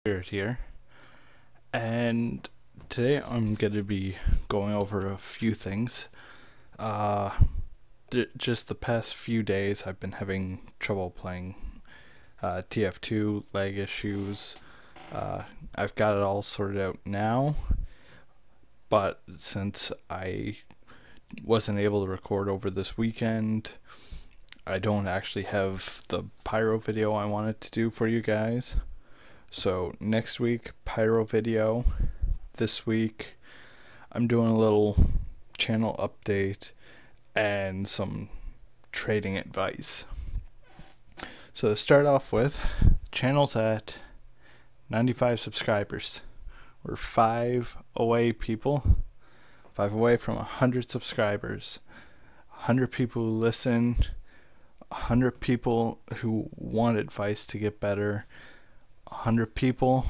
Spirit here, and today I'm going to be going over a few things. Just the past few days I've been having trouble playing TF2, lag issues. I've got it all sorted out now, but since I wasn't able to record over this weekend, I don't actually have the pyro video I wanted to do for you guys. So next week, pyro video. This week, I'm doing a little channel update and some trading advice. So to start off with, channel's at 95 subscribers. We're 5 away, people. 5 away from 100 subscribers. 100 people who listen. 100 people who want advice to get better. 100 people,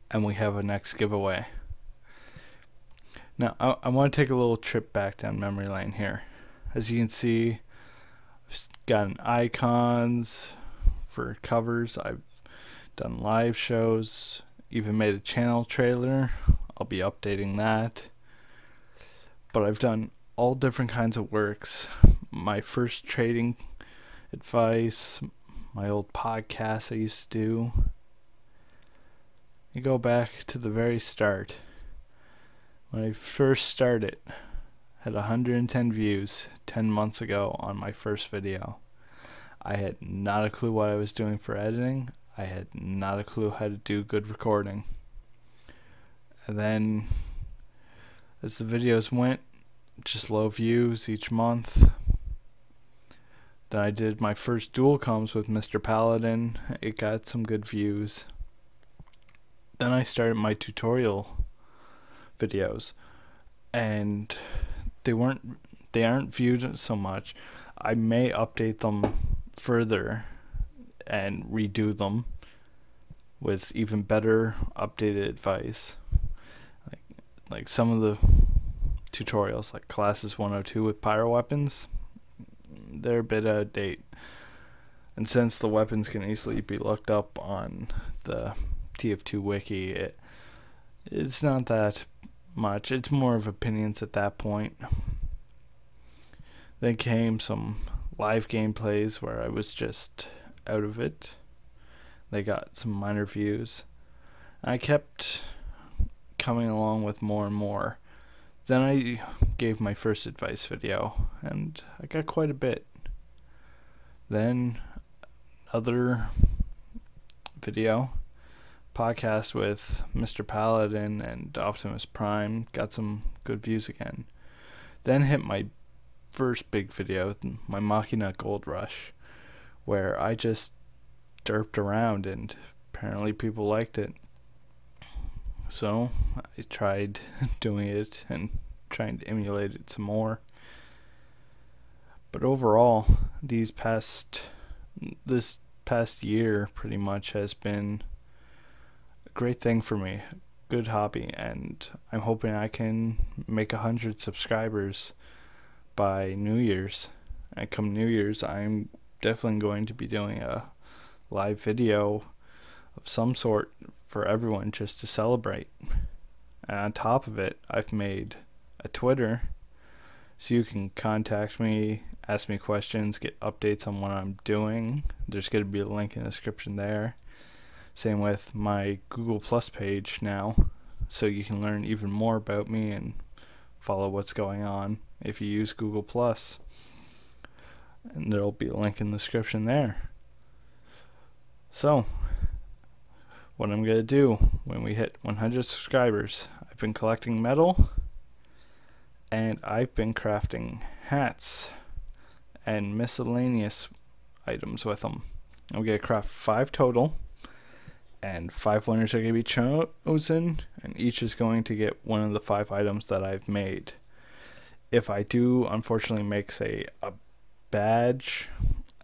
and we have a next giveaway. Now I want to take a little trip back down memory lane here. As you can see, I've gotten icons for covers. I've done live shows, even made a channel trailer. I'll be updating that. But I've done all different kinds of works. My first trading advice, my old podcast I used to do. You go back to the very start. When I first started, I had 110 views 10 months ago on my first video. I had not a clue what I was doing for editing. I had not a clue how to do good recording. And then, as the videos went, just low views each month. Then I did my first dual comms with Mr. Paladin. It got some good views. Then I started my tutorial videos, and they aren't viewed so much. I may update them further and redo them with even better updated advice. Like some of the tutorials, like Classes 102 with pyro weapons, they're a bit out of date. And since the weapons can easily be looked up on the TF2 wiki, it's not that much. It's more of opinions at that point. Then came some live gameplays where I was just out of it. They got some minor views. I kept coming along with more and more. Then I gave my first advice video, and I got quite a bit. Then another video, podcast with Mr. Paladin and Optimus Prime, got some good views again. Then hit my first big video, my Machina Gold Rush, where I just derped around and apparently people liked it. So I tried doing it and trying to emulate it some more. But overall, this past year pretty much has been a great thing for me, good hobby, and I'm hoping I can make 100 subscribers by New Year's. And come New Year's, I'm definitely going to be doing a live video of some sort for everyone just to celebrate. And on top of it, I've made a Twitter, so you can contact me, ask me questions, get updates on what I'm doing. There's going to be a link in the description there. Same with my Google Plus page now, so you can learn even more about me and follow what's going on if you use Google Plus. And there'll be a link in the description there. So, what I'm going to do when we hit 100 subscribers, I've been collecting metal, and I've been crafting hats and miscellaneous items with them. I'm going to craft 5 total, and 5 winners are going to be chosen, and each is going to get one of the 5 items that I've made. If I do unfortunately make, say, a badge,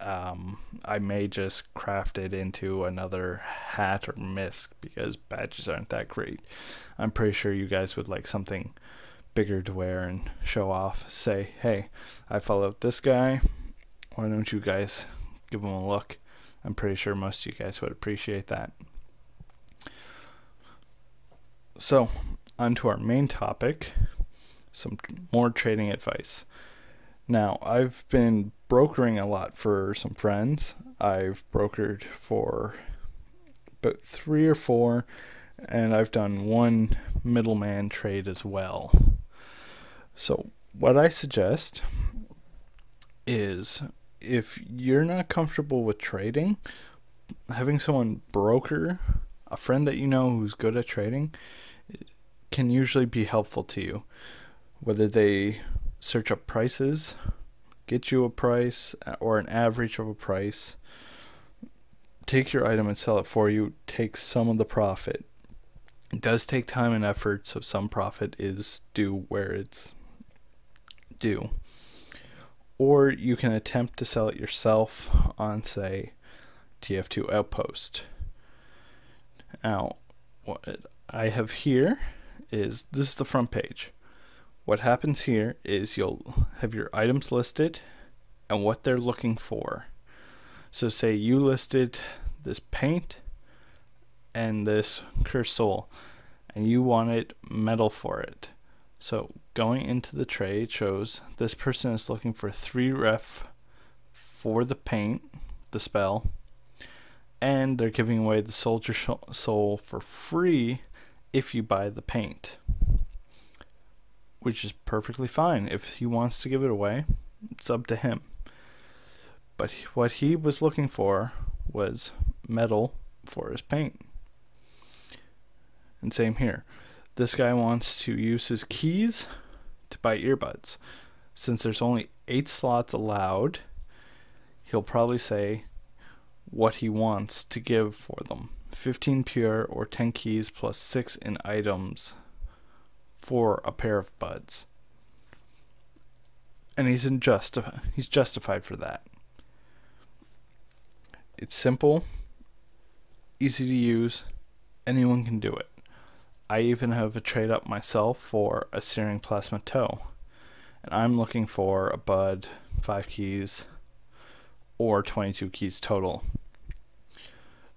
I may just craft it into another hat or misc, because badges aren't that great. I'm pretty sure you guys would like something bigger to wear and show off. Say, hey, I followed this guy. Why don't you guys give him a look? I'm pretty sure most of you guys would appreciate that. So, on to our main topic, some more trading advice. Now, I've been brokering a lot for some friends. I've brokered for about 3 or 4, and I've done one middleman trade as well. So, what I suggest is, if you're not comfortable with trading, having someone broker, a friend that you know who's good at trading, can usually be helpful to you. Whether they search up prices, get you a price or an average of a price, take your item and sell it for you, take some of the profit. It does take time and effort, so some profit is due where it's due. Or you can attempt to sell it yourself on, say, TF2 Outpost. Now, what I have here is, this is the front page. What happens here is you'll have your items listed and what they're looking for. So say you listed this paint and this cursed soul, and you wanted metal for it. So going into the trade shows this person is looking for 3 ref for the paint, the spell, and they're giving away the soldier soul for free if you buy the paint, which is perfectly fine. If he wants to give it away, it's up to him. But what he was looking for was metal for his paint. And same here. This guy wants to use his keys to buy earbuds. Since there's only 8 slots allowed, he'll probably say what he wants to give for them. 15 pure or 10 keys plus 6 in items for a pair of buds. And he's justified for that. It's simple, easy to use, anyone can do it. I even have a trade up myself for a searing plasma toe, and I'm looking for a bud, 5 keys, or 22 keys total.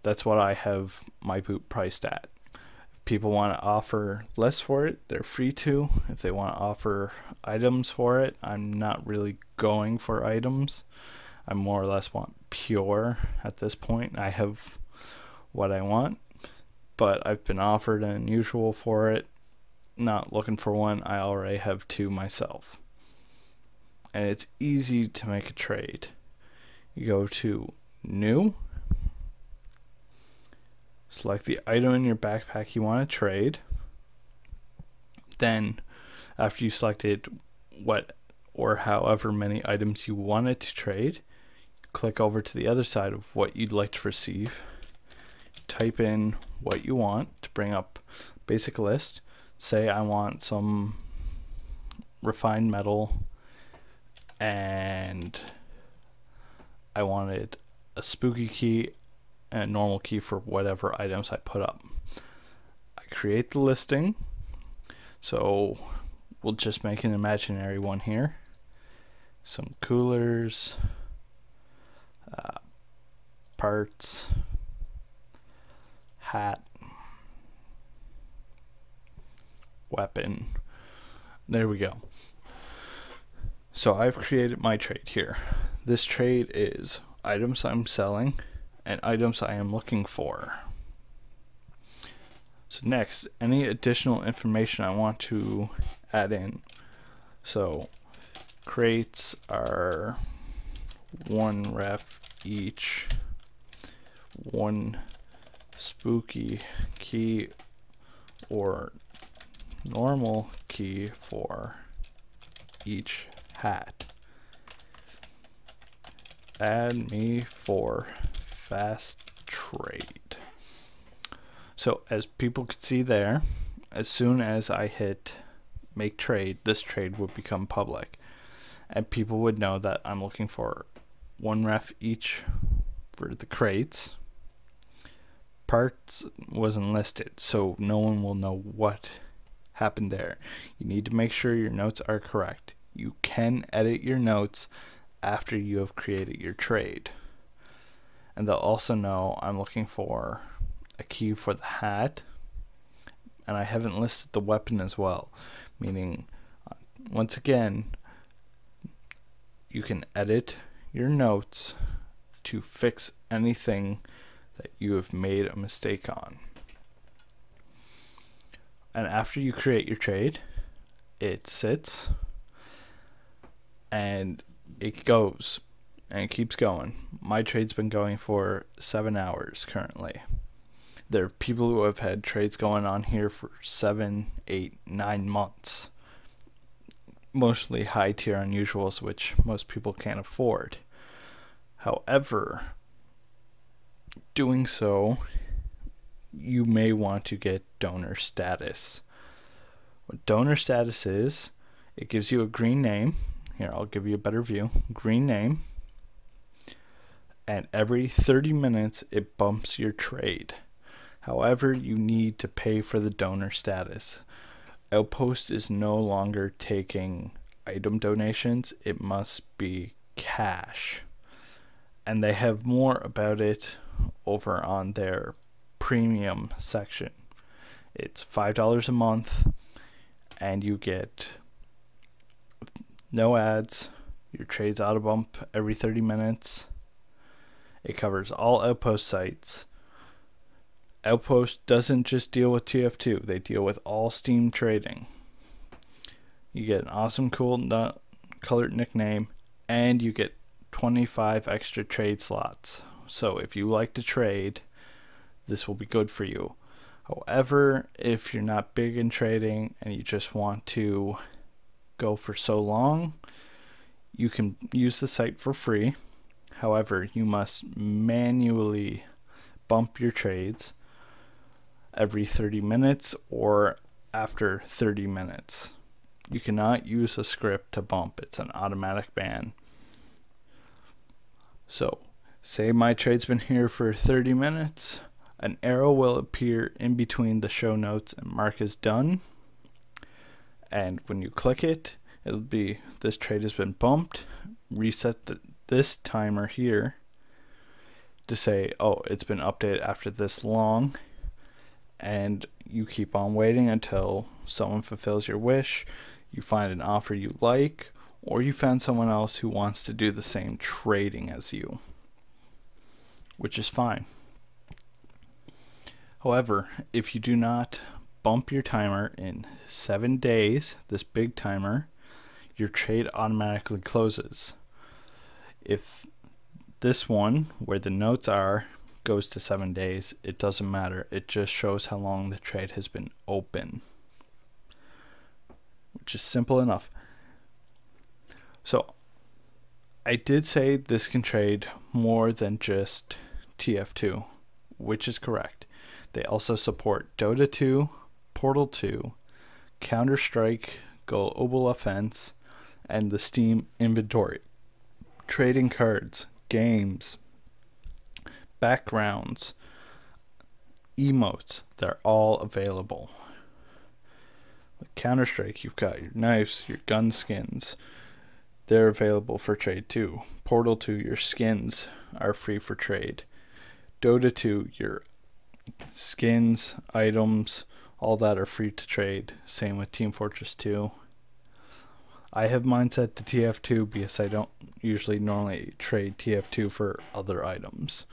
That's what I have my boot priced at. If people want to offer less for it, they're free to. If they want to offer items for it, I'm not really going for items. I more or less want pure at this point. I have what I want, but I've been offered an unusual for it. Not looking for one. I already have 2 myself. And it's easy to make a trade. You go to New, select the item in your backpack you want to trade. Then, after you selected what or however many items you wanted to trade, click over to the other side of what you'd like to receive. Type in what you want to bring up basic list. Say I want some refined metal and I wanted a spooky key and a normal key for whatever items I put up. I create the listing, so we'll just make an imaginary one here. Some coolers, parts, hat, weapon. There we go. So I've created my trade here. This trade is items I'm selling and items I am looking for. So next, any additional information I want to add in. So crates are 1 ref each, 1 spooky key or normal key for each hat. Add me for fast trade. So as people could see there, as soon as I hit make trade, this trade would become public, and people would know that I'm looking for 1 ref each for the crates. Parts wasn't listed, so no one will know what happened there. You need to make sure your notes are correct. You can edit your notes after you have created your trade. And they'll also know I'm looking for a key for the hat. And I haven't listed the weapon as well, meaning, once again, you can edit your notes to fix anything that you have made a mistake on. And after you create your trade, it sits and it goes and it keeps going. My trade's been going for 7 hours currently. There are people who have had trades going on here for 7, 8, 9 months. Mostly high tier unusuals, which most people can't afford. However, doing so, you may want to get donor status. What donor status is, it gives you a green name. Here, I'll give you a better view. Green name. And every 30 minutes, it bumps your trade. However, you need to pay for the donor status. Outpost is no longer taking item donations. It must be cash. And they have more about it over on their premium section. It's $5 a month, and you get no ads. Your trades auto bump every 30 minutes. It covers all Outpost sites. Outpost doesn't just deal with TF2, they deal with all Steam trading. You get an awesome, cool, colored nickname, and you get 25 extra trade slots. So if you like to trade, this will be good for you. However, if you're not big in trading and you just want to go for so long, you can use the site for free. However, you must manually bump your trades every 30 minutes or after 30 minutes. You cannot use a script to bump. It's an automatic ban. So, say my trade's been here for 30 minutes. An arrow will appear in between the show notes and mark as done. And when you click it, it'll be this trade has been bumped. Reset this timer here to say, oh, it's been updated after this long. And you keep on waiting until someone fulfills your wish, you find an offer you like, or you found someone else who wants to do the same trading as you, which is fine. However, if you do not bump your timer in 7 days, this big timer, your trade automatically closes. If this one, where the notes are, goes to 7 days, it doesn't matter. It just shows how long the trade has been open, which is simple enough. So I did say this can trade more than just TF2, which is correct. They also support Dota 2, Portal 2, Counter-Strike, Global Offense, and the Steam inventory. Trading cards, games, backgrounds, emotes, they're all available. With Counter-Strike, you've got your knives, your gun skins. They're available for trade too. Portal 2, your skins are free for trade. Dota 2, your skins, items, all that are free to trade. Same with Team Fortress 2. I have mine set to TF2 because I don't usually normally trade TF2 for other items.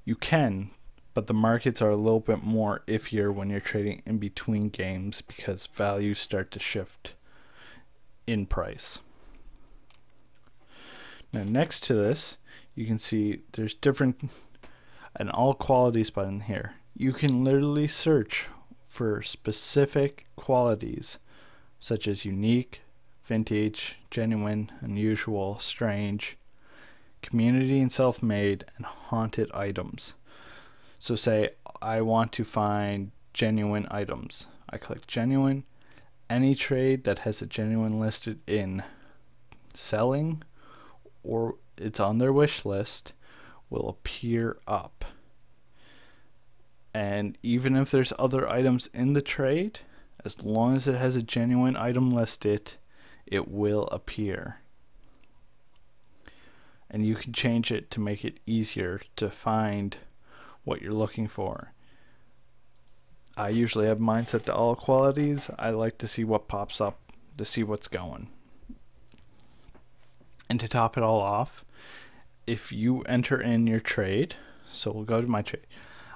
You can, but the markets are a little bit more iffier when you're trading in between games because values start to shift in price. Now next to this, you can see there's different, an all qualities button here. You can literally search for specific qualities such as unique, vintage, genuine, unusual, strange, community and self-made, and haunted items. So say I want to find genuine items. I click genuine. Any trade that has a genuine listed in selling or it's on their wish list will appear up. And even if there's other items in the trade, as long as it has a genuine item listed, it will appear. And you can change it to make it easier to find what you're looking for. I usually have mine set to all qualities. I like to see what pops up, to see what's going. And to top it all off, if you enter in your trade, so we'll go to my trade.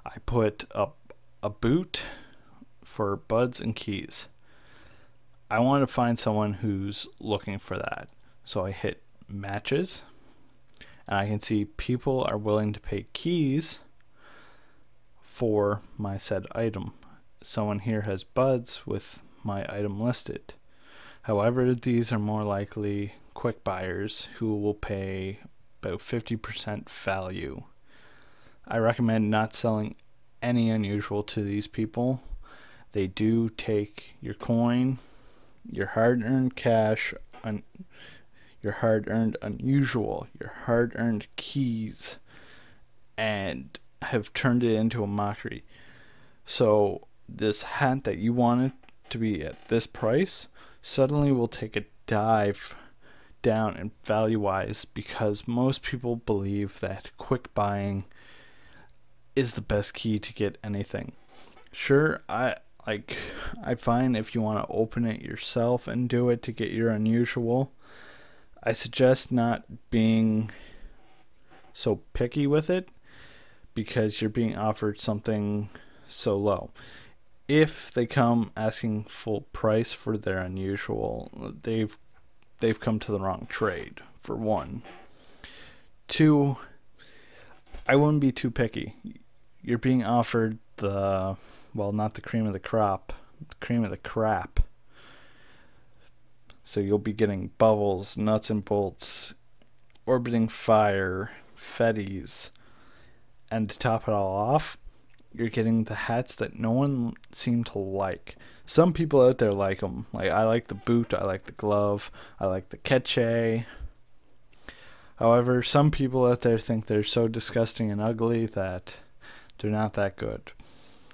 I put up a boot for buds and keys. I want to find someone who's looking for that. So I hit matches, and I can see people are willing to pay keys for my said item. Someone here has buds with my item listed. However, these are more likely quick buyers who will pay about 50% value. I recommend not selling any unusual to these people. They do take your coin, your hard-earned cash, your hard-earned unusual, your hard-earned keys, and have turned it into a mockery. So this hat that you wanted to be at this price suddenly will take a dive down in value-wise, because most people believe that quick buying is the best key to get anything. Sure, I find if you want to open it yourself and do it to get your unusual, I suggest not being so picky with it, because you're being offered something so low. If they come asking full price for their unusual, they've come to the wrong trade, for one. Two, I wouldn't be too picky. You're being offered the, well, not the cream of the crop, the cream of the crap. So you'll be getting bubbles, nuts and bolts, orbiting fire, fetties, and to top it all off, you're getting the hats that no one seemed to like. Some people out there like them. Like, I like the boot, I like the glove, I like the keche. However, some people out there think they're so disgusting and ugly that they're not that good.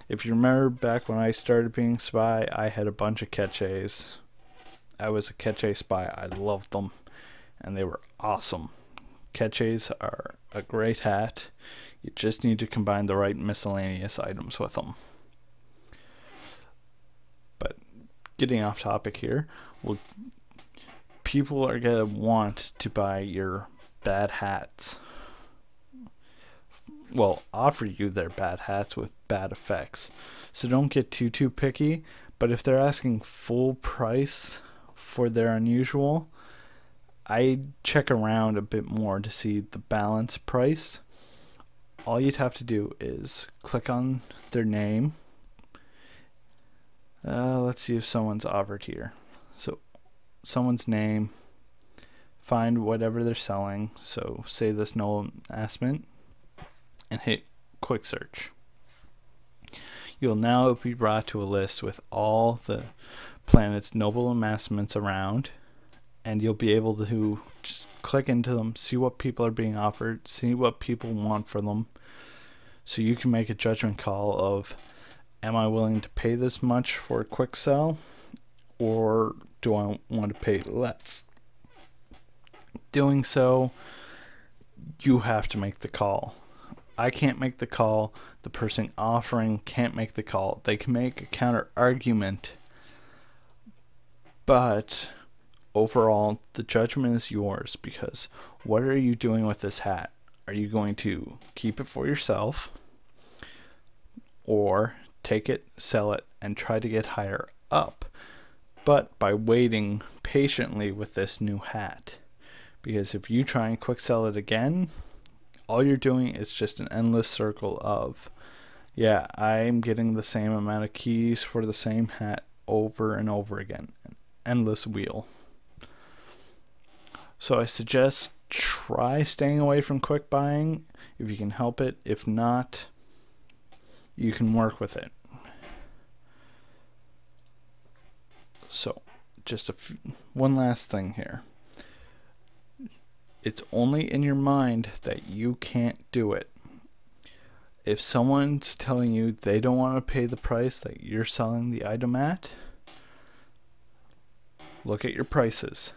If you remember back when I started being spy, I had a bunch of keches. I was a keche spy. I loved them, and they were awesome. Keches are a great hat. You just need to combine the right miscellaneous items with them. But getting off topic here, well, people are going to want to buy your bad hats. Well, offer you their bad hats with bad effects. So don't get too picky, but if they're asking full price for their unusual, I check around a bit more to see the balance price. All you'd have to do is click on their name. Let's see if someone's offered here. So someone's name, find whatever they're selling. So say this Nolan Asment, and hit quick search. You'll now be brought to a list with all the planet's noble amassments around, and you'll be able to just click into them, see what people are being offered, see what people want for them, so you can make a judgment call of, am I willing to pay this much for a quick sell, or do I want to pay less? Doing so, you have to make the call. I can't make the call. The person offering can't make the call. They can make a counter argument, but overall, the judgment is yours, because what are you doing with this hat? Are you going to keep it for yourself, or take it, sell it, and try to get higher up, but by waiting patiently with this new hat? Because if you try and quick sell it again, all you're doing is just an endless circle of, yeah, I'm getting the same amount of keys for the same hat over and over again. An endless wheel. So I suggest try staying away from quick buying if you can help it. If not, you can work with it. So just one last thing here. It's only in your mind that you can't do it. If someone's telling you they don't want to pay the price that you're selling the item at, look at your prices.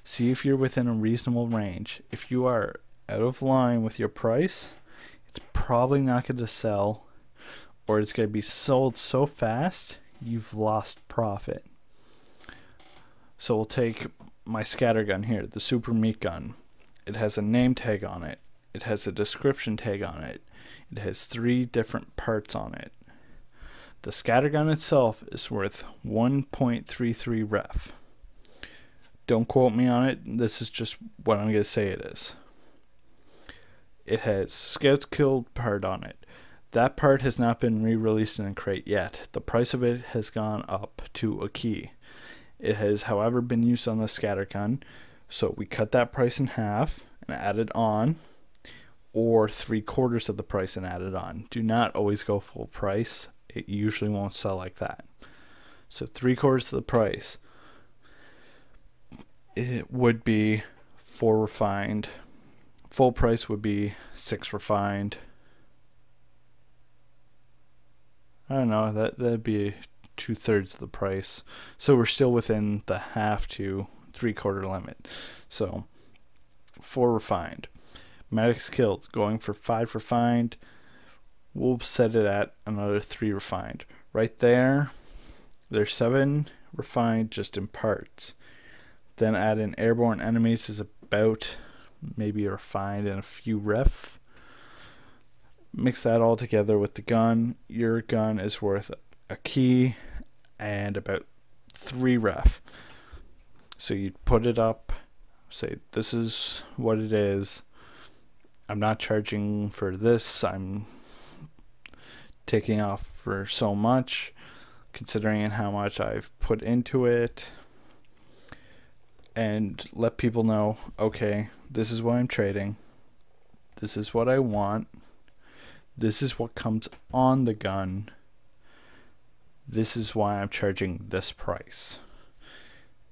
See if you're within a reasonable range. If you are out of line with your price, it's probably not going to sell, or it's going to be sold so fast you've lost profit. So we'll take my scatter gun here, the super meat gun. It has a name tag on it. It has a description tag on it. It has 3 different parts on it. The scatter gun itself is worth 1.33 ref. Don't quote me on it. This is just what I'm going to say it is. It has Scouts Killed part on it. That part has not been re-released in a crate yet. The price of it has gone up to a key. It has, however, been used on the scatter gun. So we cut that price in half and add it on, or 3/4 of the price and add it on. Do not always go full price. It usually won't sell like that. So 3/4 of the price. It would be 4 refined. Full price would be 6 refined. I don't know, that'd be 2/3 of the price. So we're still within the half to 3/4 limit. So 4 refined. Medics Killed, going for 5 refined. We'll set it at another 3 refined. Right there, there's 7 refined just in parts. Then add in airborne enemies is about maybe a refined and a few ref. Mix that all together with the gun. Your gun is worth a key and about 3 ref. So you put it up, say this is what it is. I'm not charging for this. I'm taking off for so much, considering how much I've put into it. And let people know, okay, this is what I'm trading. This is what I want. This is what comes on the gun. This is why I'm charging this price.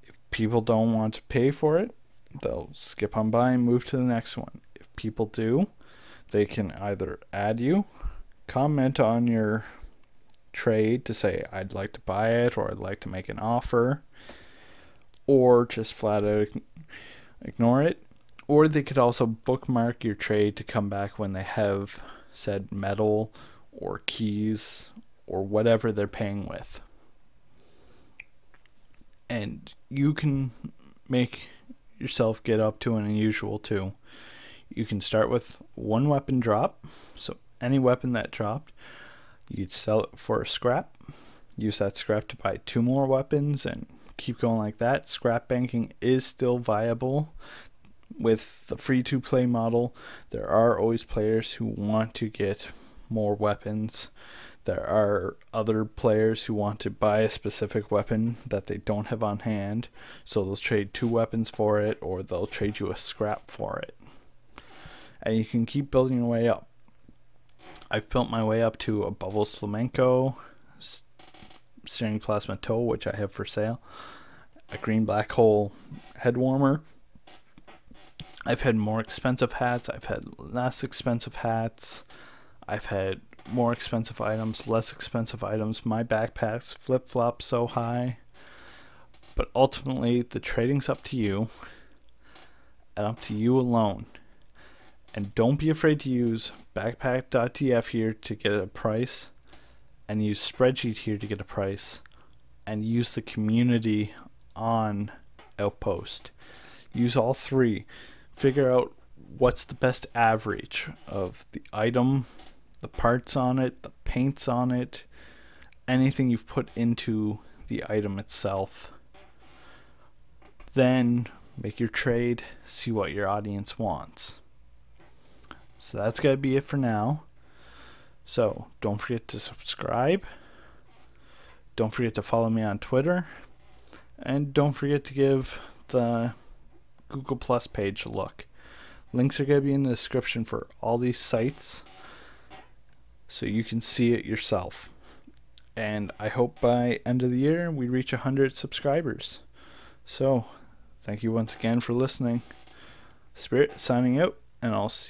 If people don't want to pay for it, they'll skip on by and move to the next one. If people do, they can either add you, comment on your trade to say I'd like to buy it or I'd like to make an offer, or just flat out ignore it. Or they could also bookmark your trade to come back when they have said metal or keys or whatever they're paying with. And you can make yourself get up to an unusual too. You can start with 1 weapon drop. So any weapon that dropped, you'd sell it for a scrap. Use that scrap to buy 2 more weapons and keep going like that. Scrap banking is still viable. With the free to play model, there are always players who want to get more weapons. There are other players who want to buy a specific weapon that they don't have on hand, so they'll trade 2 weapons for it, or they'll trade you a scrap for it. And you can keep building your way up. I've built my way up to a Bubbles Flamenco, Steering Plasma Toe, which I have for sale, a Green Black Hole head warmer. I've had more expensive hats, I've had less expensive hats, I've had more expensive items, less expensive items. My backpacks flip-flop so high. But ultimately, the trading's up to you, and up to you alone. And don't be afraid to use backpack.tf here to get a price, and use Spreadsheet here to get a price, and use the community on Outpost. Use all 3. Figure out what's the best average of the item, the parts on it, the paints on it, anything you've put into the item itself. Then make your trade, see what your audience wants. So that's going to be it for now. So don't forget to subscribe. Don't forget to follow me on Twitter. And don't forget to give the Google Plus page a look. Links are going to be in the description for all these sites, so you can see it yourself. And I hope by end of the year we reach 100 subscribers. So thank you once again for listening. Spirit signing out, and I'll see you